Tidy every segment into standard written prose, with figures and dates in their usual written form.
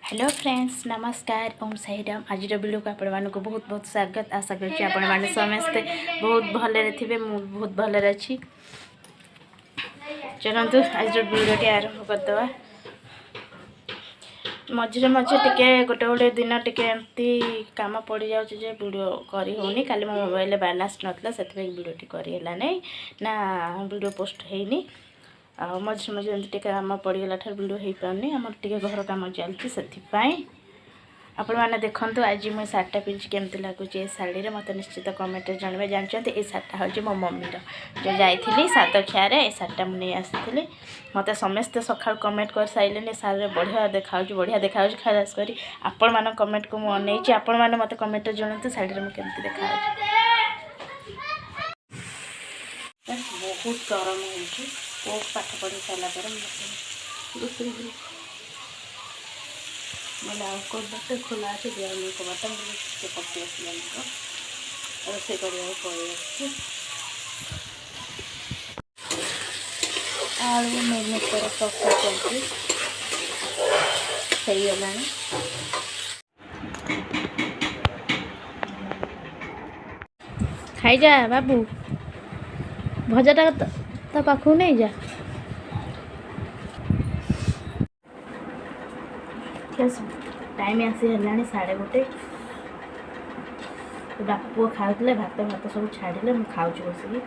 Hello friends नमस्कार ओम साईराम आज video को आपण को बहुत बहुत स्वागत आशा करछि आपण माने समस्त बहुत भले थे बहुत भले अच्छी चलतु आज वीडियो टी आरंभ करदे मझे मझे टिके गोटे गोटे दिन टिके एमती काम पड़ जाऊँ वीडियो करी होनी काली मो मोबाइल बैलेंस नथला से वीडियो टी करी हला नहीं ना वीडियो पोस्ट हैनी आ मझे मझे एमती काम पड़गला वीडियो हो पानी आम टे घर कम चलती से आपण मैंने देखु आज मुझे शार्टा पिंधि केमती लगुच ये शाढ़ी मत निश्चित कमेंट जानवे जानते ये शार्टा हूँ मो मम्मीर जो जाइली सात खियार ये शार्टा मुझे आसी मत समस्ते सका कमेंट कर सारे सारे बढ़िया देखा बढ़िया देखा खास कर आपण मान कमेंट को मुझे आपण मैंने मत कमेंट जानते शाढ़ी मुझे केमती देखा बहुत गरम हो पाठ पढ़ी सारापर मैंने कबाट खोला अच्छे दिया कबाट मुझे पति आसला रोसे कर पड़े आलू मेहनत पका चलती गला खाई जा बाबू भजाटा तो पाखु नहीं जा टाइम आसी है 1:30 बाप पुआ खाऊले भात भात सब छाड़े मुझे खाऊ बसिक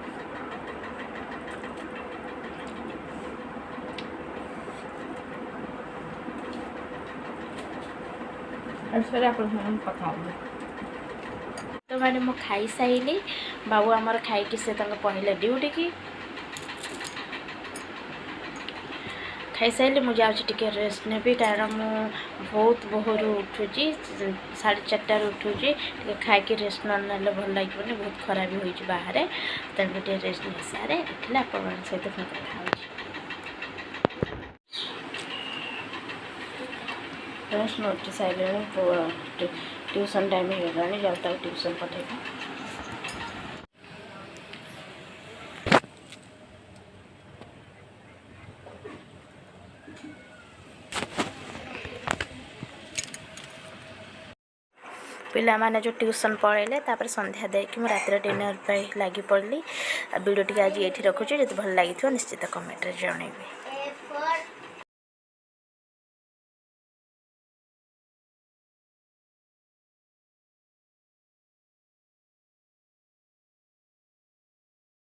कथा तो मैंने मु खाई साइली बाबू आमर खाई से पढ़ले ड्यूटी की खाई सारे मुझे जाऊँगी रेस्ट नेबी कारण मु बहुत बोहर उठुची 4:30 उठुची खाई रेस्ट ना भल लगे बहुत खरा भी हो बाहर तेनाली रेस्ट नहीं सारे उठे आप सहित कथा रेस्ट नोट सारे ट्यूशन टाइम हो गला जाऊँ ट्यूशन पठेगा पिला माने जो ट्यूशन पढ़ेले तापर संध्या देकी रात डिनर पे लगी पड़ली वीडियो टी आज ये रखुच्छी जो भल लगी निश्चित कमेंट जनइबी।